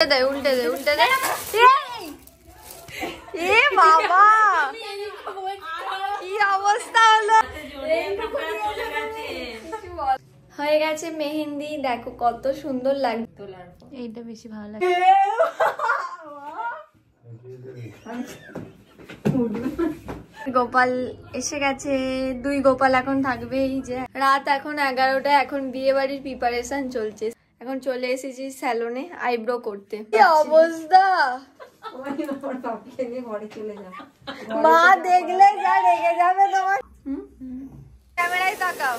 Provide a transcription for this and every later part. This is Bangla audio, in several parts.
উল্টে দে উল্টে দে। এ বাবা কি অবস্থা হলো। হয়ে গেছে মেহেন্দি, দেখো কত সুন্দর লাগছে। এইটা বেশি ভালো লাগে। গোপাল এসে গেছে, 2 গোপাল এখন থাকবে। এই যে রাত এখন 11টা, এখন বিয়ে বাড়ির প্রিপারেশন চলছে। এখন চলে এসেছি স্যালনে আইব্রো করতে। কি অবস্থা, মা দেখলে যা রেগে যাবে তোমার। ক্যামেরায় তাকাও।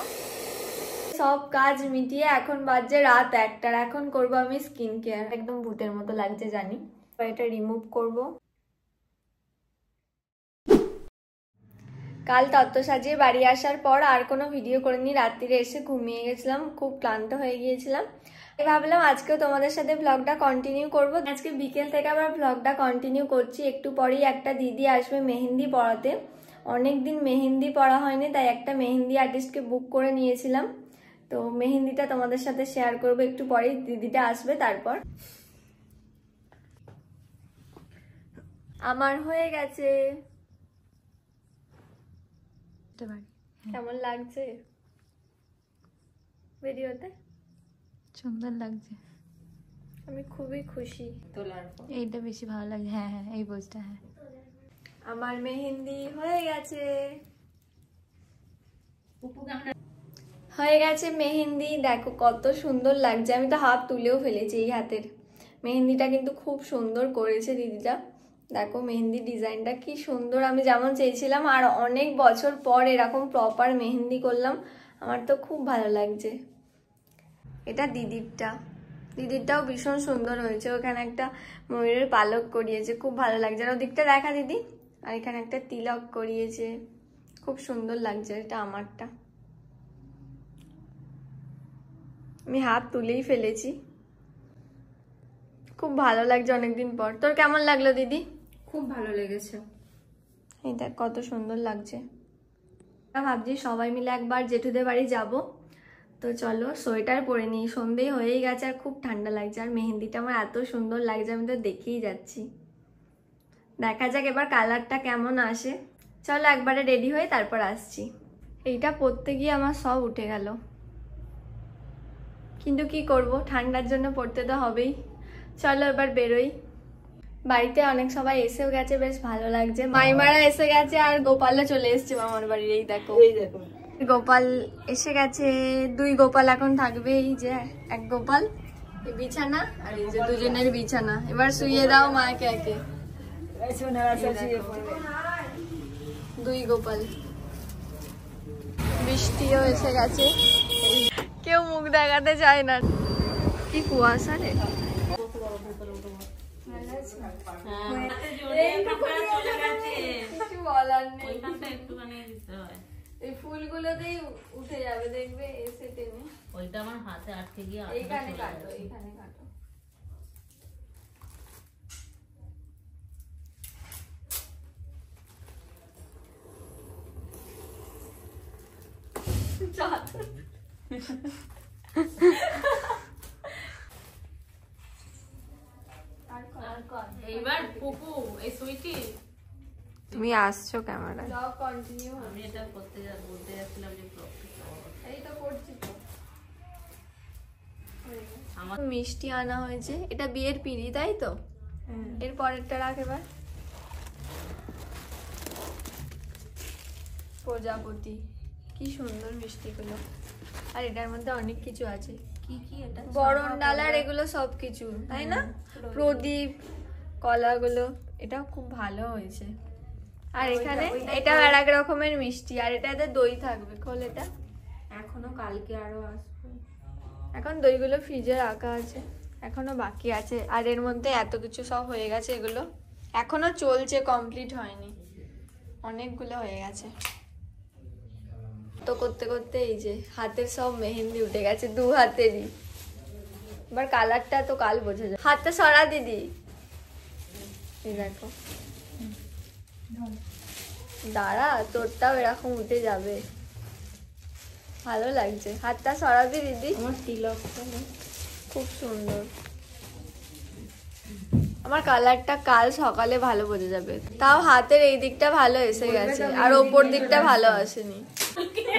সব কাজ মিটিয়ে এখন বাজে রাত 1টা। এখন করব আমি স্কিন কেয়ার। একদম ভূতের মতো লাগছে জানি, এটা রিমুভ করব। কাল তত্ত্ব সাজিয়ে বাড়ি আসার পর আর কোনো ভিডিও করিনি। রাত্রিরে এসে ঘুমিয়ে গেছিলাম, খুব ক্লান্ত হয়ে গিয়েছিলাম। ভাবলাম আজকেও তোমাদের সাথে ব্লগটা কন্টিনিউ করব। আজকে বিকেল থেকে আবার ব্লগটা কন্টিনিউ করছি। একটু পরেই একটা দিদি আসবে মেহেন্দি পড়াতে। অনেকদিন মেহেন্দি পড়া হয়নি, তাই একটা মেহেন্দি আর্টিস্টকে বুক করে নিয়েছিলাম। তো মেহেন্দিটা তোমাদের সাথে শেয়ার করব একটু পরেই। দিদিটা আসবে তারপর। আমার হয়ে গেছে। কেমন লাগছে ভিডিওতে? সুন্দর লাগছে, আমি খুবই খুশি। এইটা বেশি ভালো লাগে। হ্যাঁ হ্যাঁ, এই পোজটা। হ্যাঁ, আমার মেহেন্দি হয়ে গেছে। হয়ে গেছে মেহেন্দি, দেখো কত সুন্দর লাগছে। আমি তো হাত তুলেও ফেলেছি এই হাতের। মেহেন্দিটা কিন্তু খুব সুন্দর করেছে দিদিটা। দেখো মেহেন্দি ডিজাইনটা কি সুন্দর, আমি যেমন চেয়েছিলাম। আর অনেক বছর পর এরকম প্রপার মেহেন্দি করলাম, আমার তো খুব ভালো লাগছে। এটা দিদিরটাও ভীষণ সুন্দর হয়েছে। ওখানে একটা ময়ূরের পালক করিয়েছে, খুব ভালো লাগছে। আর ওদিকটা দেখা দিদি, আর এখানে একটা তিলক করিয়েছে, খুব সুন্দর লাগছে। এটা আমারটা, আমি হাত তুলেই ফেলেছি। খুব ভালো লাগছে অনেকদিন পর। তোর কেমন লাগলো দিদি? খুব ভালো লেগেছে। এই দেখ কত সুন্দর লাগছে। ভাবছি সবাই মিলে একবার জেঠুদের বাড়ি যাব। তো চলো সোয়েটার পরে নিই, সন্ধেই হয়েই গেছে আর খুব ঠান্ডা লাগছে। আর মেহেন্দিটা আমার এত সুন্দর লাগছে, আমি তো দেখেই যাচ্ছি। দেখা যাক এবার কালারটা কেমন আসে। চলো একবারে রেডি হয়ে তারপর আসছি। এইটা পরতে গিয়ে আমার সব উঠে গেল, কিন্তু কি করব, ঠান্ডার জন্য পরতে তো হবেই। চলো এবার বেরোই। বাড়িতে অনেক সবাই এসেও গেছে, বেশ ভালো লাগছে। মাইমারা এসে গেছে আর গোপালও চলে এসছে মামার বাড়ির। এই দেখো গোপাল এসে গেছে, 2 গোপাল এখন থাকবে। এই যে 1 গোপাল, এই বিছানা, আর এই যে দুজনের বিছানা। এবার শুইয়ে দাও মাকে একে। 2 গোপাল। বৃষ্টিও এসে গেছে, কেউ মুখ দেখাতে চায় না। কি কুয়াশা রে। এই ফুলগুলোতেই উঠে যাবে, দেখবে এসে টেনে। ওইটা আমার হাতে আটকে গিয়ে এইখানে কাটো, এইখানে কাটো। এইবার পুপু এই সুইটি তুমি আসছো ক্যামেরা। Blog continue. আমি এটা বলতে যাচ্ছিলাম যে এই তো করছি তো। আমার মিষ্টি আনা হয়েছে, এটা বিয়ের পিঁড়ি তাই তো? এর পরেরটা রাখ এবার। প্রজাপতি, কি সুন্দর মিষ্টিগুলো। আর এটার মধ্যে অনেক কিছু আছে। কি কি এটা? বরণ ডালার এগুলো সবকিছু, তাই না? প্রদীপ, কলাগুলো, এটাও খুব ভালো হয়েছে। আর এখানে এটাও আর এক রকমের মিষ্টি। আর এটাতে দই থাকবে। খোল এটা। এখনো কালকে আরো আসবে। এখন দইগুলো ফ্রিজে রাখা আছে, এখনো বাকি আছে। আর এর মধ্যে এত কিছু সব হয়ে গেছে, এগুলো এখনো চলছে, কমপ্লিট হয়নি। অনেকগুলো হয়ে গেছে। তো করতে করতে এই যে হাতের সব মেহেন্দি উঠে গেছে, 2 হাতেরই। এবার কালারটা তো কাল বোঝা যায়। হাতটা সরা দিদি। এই দেখো, দাঁড়া, তোরটাও এরকম উঠে যাবে। ভালো লাগছে। হাতটা সরাবি দিদি? আমার তিলকটা খুব সুন্দর। আমার কালারটা কাল সকালে ভালো বোঝা যাবে, তাও হাতের এই দিকটা ভালো এসে গেছে আর ওপর দিকটা ভালো আসেনি।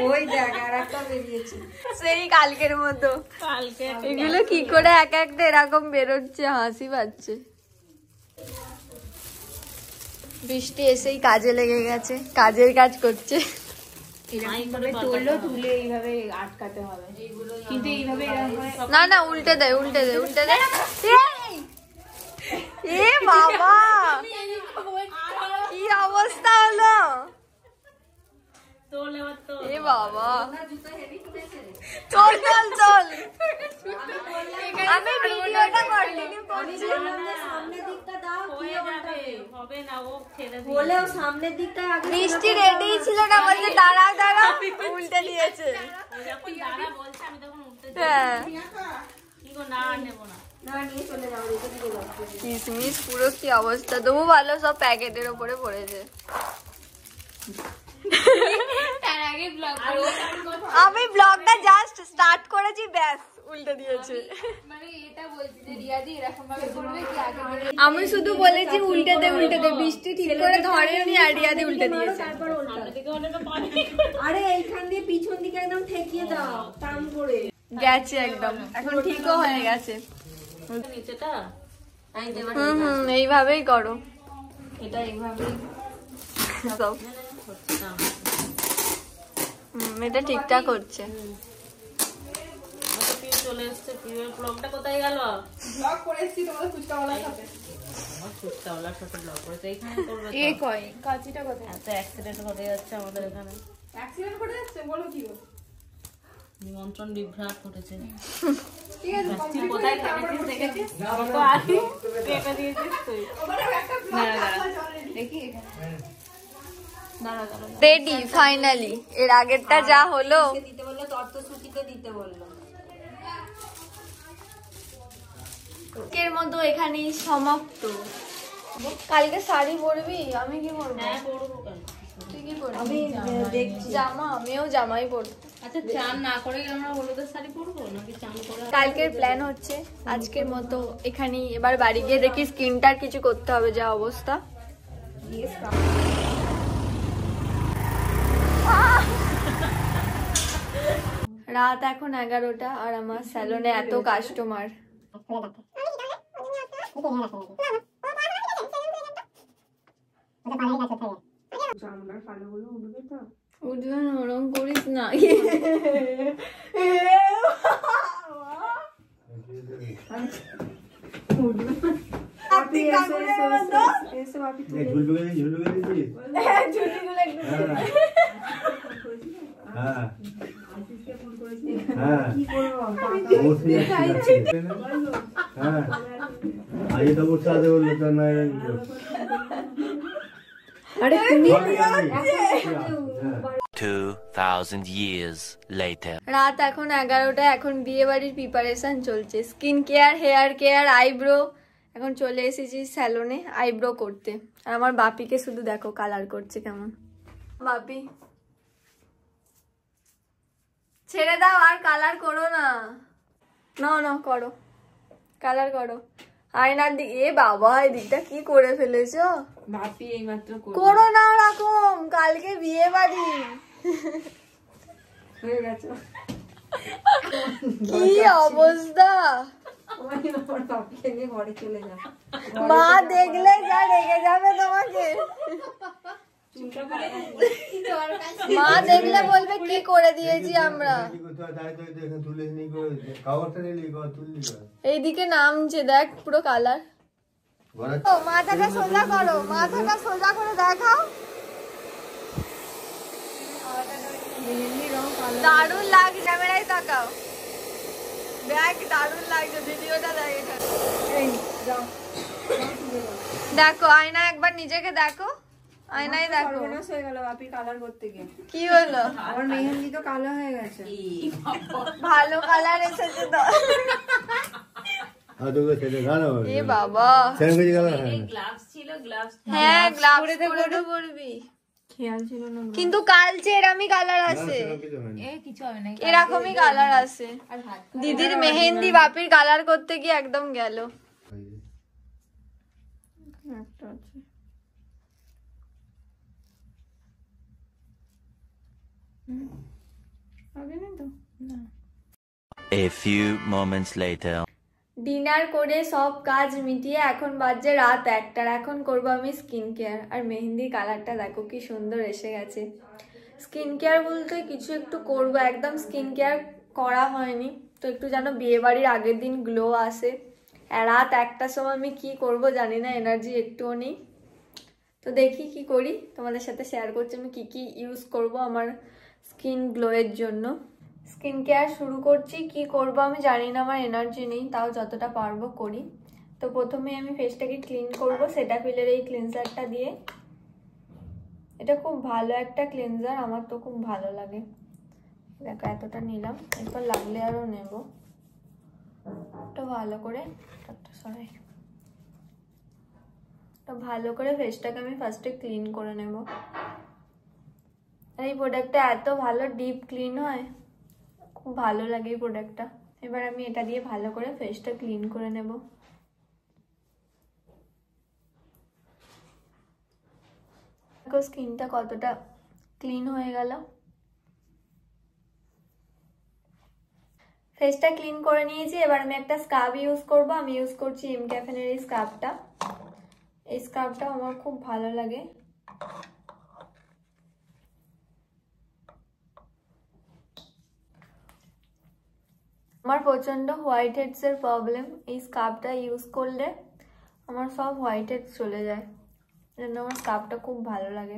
ওই দেখ আর একটা বেরিয়েছে সেই কালকের মতো। এগুলো কি করে এক একটা এরকম বেরোচ্ছে, হাসি পাচ্ছে। বৃষ্টি এসেই কাজে লেগে গেছে, কাজের কাজ করছে। তুলে এইভাবে আটকাতে হবে, কিন্তু এইভাবে না না, উল্টে দে উল্টে দে উল্টে দে। এ বাবা, কি অবস্থা হলো! এ বাবা, চল চল চল, আমি ভিডিওটা কন্টিনিউ করছি। বলেও সামনের দিকটা বৃষ্টি রেডি ছিল না, বলছে দাঁড়াও দাঁড়াও, উল্টে দিয়েছে। হ্যাঁ, কিসমিস পুরো কি অবস্থা, তবু ভালো সব প্যাকেটের ওপরে পড়েছে। আমি ব্লগটা জাস্ট স্টার্ট করেছি, ব্যাস উল্টে দিয়েছে। আমি শুধু বলেছি উল্টে দে উল্টে দে, বৃষ্টি ঠিক করে ধরেনি আর রিয়াদি উল্টে দিয়েছে। আরে এইখান দিয়ে পিছন দিকে একদম ঠেকিয়ে দাও, টান করে গেছে একদম, এখন ঠিকও হয়ে গেছে। এইভাবেই করো, এটা এইভাবেই সব। এটা ঠিকঠাক হচ্ছে। চলে এসছে পিওর ব্লগটা কোথায় গেল? ব্লগ করেছি তোমাদের ফুচকাওয়ালার সাথে। আমার ফুচকাওয়ালার সাথে ব্লগ করেছে, এইখানে করবে তো? এই কই কাচিটা কোথায়? এত অ্যাক্সিডেন্ট ঘটে যাচ্ছে আমাদের এখানে। অ্যাক্সিডেন্ট করে যাচ্ছে বলো কি গো? নিমন্ত্রণ বিভ্রাট ঘটেছে। ঠিক আছে, তুই কোথায় দেখেছিস দেখেছিস? কত আছি কেটে দিয়েছিস তুই। দেখি রেডি ফাইনালি। এর আগেরটা যা হলো, দিতে বললো, তত্ত্বসূচিতে দিতে বললো। এর মতো এখানেই সমাপ্ত। কালকে শাড়ি পরবি? আমি কি পরবো? হ্যাঁ পড়বো কেন? তুই কি পরবি? আমি দেখছি জামা, আমিও জামাই পরবো। আচ্ছা চান না করে আমরা হলুদের শাড়ি পরবো নাকি চান করে? কালকের প্ল্যান হচ্ছে আজকের মতো এখানেই। এবার বাড়ি গিয়ে দেখি স্কিনটার কিছু করতে হবে, যা অবস্থা। রাত এখন 11টা আর আমার স্যালনে এত কাস্টমার। উঠবে না, ওরম করিস না। আরে তুমি 2000 years later. রাত এখন 11টা, এখন বিয়ে বাড়ির প্রিপারেশন চলছে। Skin care, hair care, eyebrow. এখন চলে এসেছি স্যালনে আইব্রো করতে। আর আমার বাপিকে শুধু দেখো কালার করছে কেমন। বাপি ছেড়ে দাও, আর কালার করো না। না না করো, কালার করো। আয়নার দিকে, এ বাবা এই দিকটা কি করে ফেলেছো। বাপি এইমাত্র করো না ওরকম, কালকে বিয়ে বাড়ি। হয়ে গেছে। কি অবস্থা! বাপিকে নিয়ে ঘরে চলে যা, মা দেখলে যা রেগে যাবে তোমাকে। মা দেখলে বলবে কি করে দিয়েছি আমরা। এইদিকে নামছে দেখ, পুরো কালার। মাথাটা সোজা করো, মাথাটা সোজা করে দেখাও। দারুণ লাগছে, ক্যামেরায় তাকাও। দেখ দারুণ লাগছে, ভিডিওটা দেখ এখানে। দেখো আয়না, একবার নিজেকে দেখো আয়নায় দেখো। হয়ে গেল বাপি কালার করতে গিয়ে। কি হলো? আমার মেহেন্দি তো কালো হয়ে গেছে। ভালো কালার এসেছে তো। এ বাবা, গ্লাভস ছিল, গ্লাভস হ্যাঁ গ্লাভস পরে পরবি। খেয়াল ছিল না। কিন্তু কালচে এরকমই কালার আছে, কিছু হবে না। এরকমই কালার আছে। দিদির মেহেন্দি বাপির কালার করতে গিয়ে একদম গেল। একটা আছে। আগে নেই তো না। A few moments later. Dinner করে সব কাজ মিটিয়ে এখন বাজে রাত 1টার। এখন করব আমি স্কিন কেয়ার। আর মেহেন্দির কালারটা দেখো কি সুন্দর এসে গেছে। স্কিন কেয়ার বলতে কিছু একটু করব, একদম স্কিন কেয়ার করা হয়নি তো একটু যেন বিয়ে বাড়ির আগের দিন গ্লো আসে। রাত 1টার সময় আমি কি করব জানি না, এনার্জি একটুও নেই। তো দেখি কি করি, তোমাদের সাথে শেয়ার করছি আমি কি কি ইউজ করব আমার স্কিন গ্লোয়ের জন্য। স্কিন কেয়ার শুরু করছি, কি করব আমি জানি না, আমার এনার্জি নেই, তাও যতটা পারবো করি। তো প্রথমে আমি ফেসটাকে ক্লিন করব সেটাফিলের এই ক্লিনজারটা দিয়ে। এটা খুব ভালো একটা ক্লিনজার, আমার তো খুব ভালো লাগে। দেখো এতটা নিলাম, এরপর লাগলে আরও নেব। তো ভালো করে সরাই, তো ভালো করে ফেসটাকে আমি ফার্স্টে ক্লিন করে নেব। আর এই প্রোডাক্টটা এত ভালো ডিপ ক্লিন হয়, খুব ভালো লাগে এই প্রোডাক্টটা। এবার আমি এটা দিয়ে ভালো করে ফেসটা ক্লিন করে নেব। দেখো স্কিনটা কতটা ক্লিন হয়ে গেল। ফেসটা ক্লিন করে নিয়েছি, এবার আমি একটা স্ক্রাব ইউজ করব। আমি ইউজ করছি এমক্যাফেনের এই স্ক্রাবটা। এই স্ক্রাবটা আমার খুব ভালো লাগে। আমার প্রচন্ড হোয়াইট হেডস এর প্রবলেম, এই স্ক্রাবটা ইউজ করলে আমার সব হোয়াইট হেডস চলে যায়, জন্য আমার স্ক্রাবটা খুব ভালো লাগে।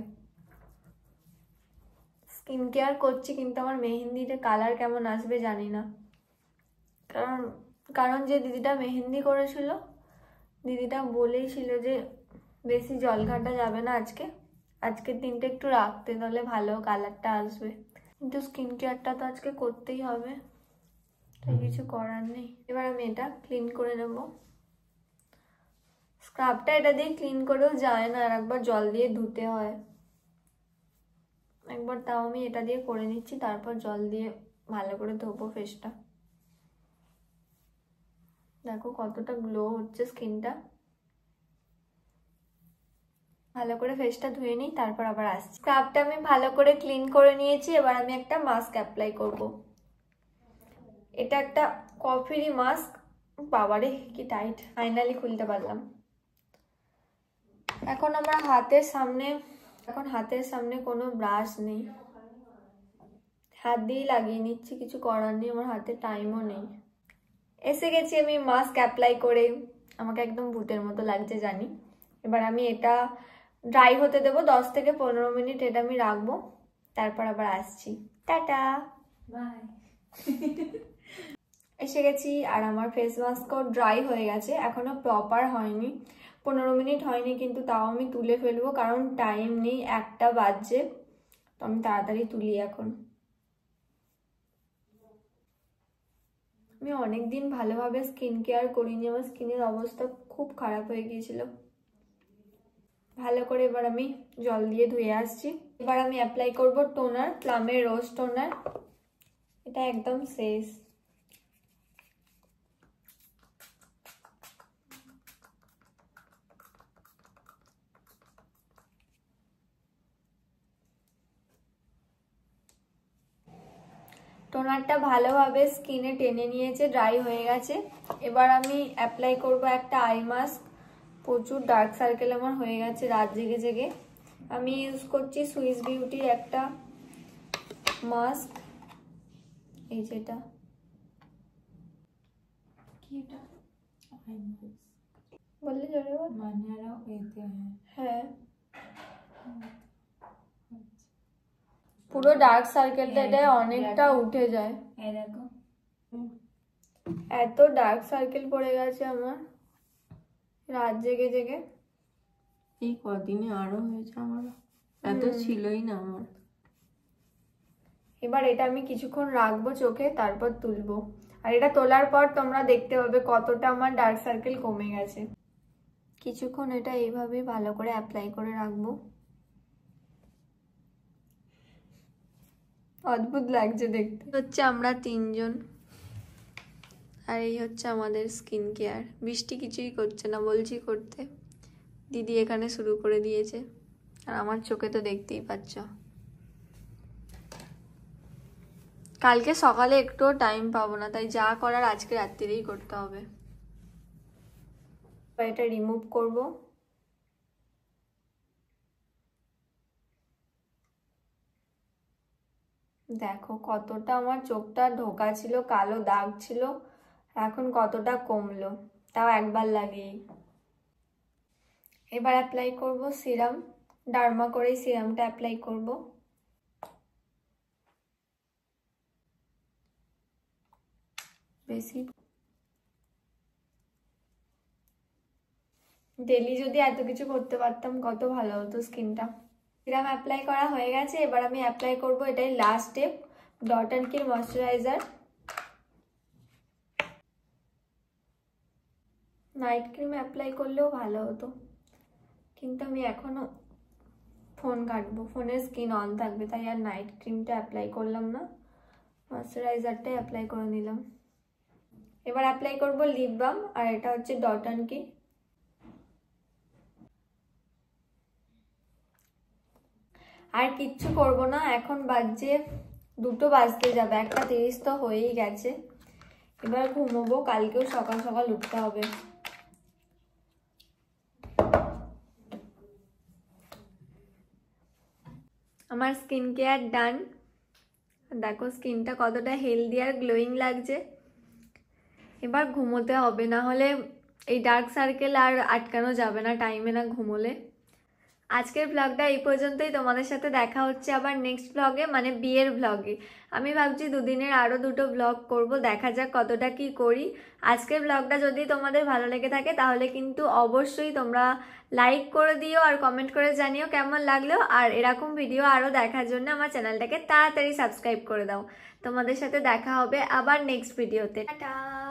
স্কিন কেয়ার করছি কিন্তু আমার মেহেন্দিতে কালার কেমন আসবে জানি না, কারণ যে দিদিটা মেহেন্দি করেছিল দিদিটা বলেইছিল যে বেশি জল ঘাটা যাবে না আজকের দিনটা একটু রাখতে, তাহলে ভালো কালারটা আসবে। কিন্তু স্কিন কেয়ারটা তো আজকে করতেই হবে, তাই কিছু করার নেই। এবার আমি এটা ক্লিন করে নেব। স্ক্রাবটা এটা দিয়ে ক্লিন করেও যায় না, আর একবার জল দিয়ে ধুতে হয়। একবার তাও আমি এটা দিয়ে করে নিচ্ছি, তারপর জল দিয়ে ভালো করে ধোবো ফেসটা। দেখো কতটা গ্লো হচ্ছে স্কিনটা। ভালো করে ফেসটা ধুয়ে নিই, তারপর আবার আসছি। স্ক্রাবটা আমি ভালো করে ক্লিন করে নিয়েছি, এবার আমি একটা মাস্ক অ্যাপ্লাই করব। এটা একটা কফিরি মাস্ক। বাবারে কি টাইট, ফাইনালি খুলতে পারলাম। এখন হাতের সামনে কোনো ব্রাশ নেই, হাত দিয়েই লাগিয়ে নিচ্ছি, কিছু করার নেই, আমার হাতে টাইমও নেই। এসে গেছি আমি মাস্ক অ্যাপ্লাই করে, আমাকে একদম ভূতের মতো লাগছে জানি। এবার আমি এটা ড্রাই হতে দেবো 10 থেকে 15 মিনিট, এটা আমি রাখবো, তারপর আবার আসছি। Tata bye. এসে গেছি, আর আমার ফেস মাস্কও ড্রাই হয়ে গেছে, এখনো প্রপার হয়নি, 15 মিনিট হয়নি, কিন্তু তাও আমি তুলে ফেলবো কারণ টাইম নেই, 1টা বাজছে, তো আমি তাড়াতাড়ি তুলি এখন। আমি অনেকদিন ভালোভাবে স্কিন কেয়ার করিনি, আমার স্কিনের অবস্থা খুব খারাপ হয়ে গিয়েছিল। ভালো করে এবার আমি জল দিয়ে ধুয়ে আসছি। এবার আমি অ্যাপ্লাই করব টোনার, প্লামের রোজ টোনার, এটা একদম শেষ। টোনারটা ভালোভাবে স্কিনে টেনে নিয়েছে, ড্রাই হয়ে গেছে। এবার আমি অ্যাপ্লাই করব একটা আই মাস্ক। প্রচুর ডার্ক সার্কেল আমার হয়ে গেছে রাত জেগে জেগে। আমি ইউজ করছি সুইস বিউটির একটা মাস্ক, এই যেটা, বললে চলে হ্যাঁ, পুরো ডার্ক সার্কেলটা এটা অনেকটা উঠে যায়। এত ডার্ক সার্কেল পড়ে গেছে আমার রাত জেগে জেগে। এই কদিনে আরো হয়েছে, আমার এত ছিলই না আমার। এবার এটা আমি কিছুক্ষণ রাখবো চোখে, তারপর তুলবো। আর এটা তোলার পর তোমরা দেখতে পাবে কতটা আমার ডার্ক সার্কেল কমে গেছে। কিছুক্ষণ এটা এইভাবেই ভালো করে অ্যাপ্লাই করে রাখবো। অদ্ভুত লাগছে দেখতে। হচ্ছে আমরা 3 জন, আর এই হচ্ছে আমাদের স্কিন কেয়ার। বৃষ্টি কিছুই করছে না, বলছি করতে, দিদি এখানে শুরু করে দিয়েছে, আর আমার চোখে তো দেখতেই পাচ্ছ। কালকে সকালে একটুও টাইম পাবো না, তাই যা করার আজকে রাত্রিরেই করতে হবে। এটা রিমুভ করব। দেখো কতটা আমার চোখটা ঢোকা ছিল, কালো দাগ ছিল, এখন কতটা কমলো, তাও একবার লাগিয়েই। এবার অ্যাপ্লাই করব সিরাম, ডার্মা করেই সিরামটা অ্যাপ্লাই করব। বেশি ডেলি যদি এত কিছু করতে পারতাম কত ভালো হতো স্কিনটা। সিরাম অ্যাপ্লাই করা হয়ে গেছে, এবার আমি অ্যাপ্লাই করব, এটাই লাস্ট স্টেপ, ডট অ্যান্ড কির ময়শ্চারাইজার। নাইট ক্রিম অ্যাপ্লাই করলেও ভালো হতো, কিন্তু আমি এখনো ফোন কাটবো, ফোনের স্কিন অন থাকবে, তাই আর নাইট ক্রিমটা অ্যাপ্লাই করলাম না, ময়শ্চারাইজারটাই অ্যাপ্লাই করে নিলাম। এবার অ্যাপ্লাই করব লিপ বাম, আর এটা হচ্ছে ডট অ্যান্ড কি। আর কিচ্ছু করব না, এখন বাজে 2টো বাজতে যাবে, 1:30 তো হয়েই গেছে। এবার ঘুমোবো, কালকেও সকাল সকাল উঠতে হবে। আমার স্কিন কেয়ার ডান। দেখো স্কিনটা কতটা হেলদি আর গ্লোয়িং লাগছে। এবার ঘুমোতে হবে, না হলে এই ডার্ক সার্কেল আর আটকানো যাবে না টাইমে না ঘুমোলে। আজকের ব্লগটা এই পর্যন্তই, তোমাদের সাথে দেখা হচ্ছে আবার নেক্সট ব্লগে, মানে বিয়ের ব্লগে। আমি ভাবছি 2 দিনের আরও 2টো ব্লগ করব, দেখা যাক কতটা কি করি। আজকের ব্লগটা যদি তোমাদের ভালো লেগে থাকে তাহলে কিন্তু অবশ্যই তোমরা লাইক করে দিও আর কমেন্ট করে জানিও কেমন লাগলো, আর এরকম ভিডিও আরও দেখার জন্য আমার চ্যানেলটাকে তাড়াতাড়ি সাবস্ক্রাইব করে দাও। তোমাদের সাথে দেখা হবে আবার নেক্সট ভিডিওতে। টাটা।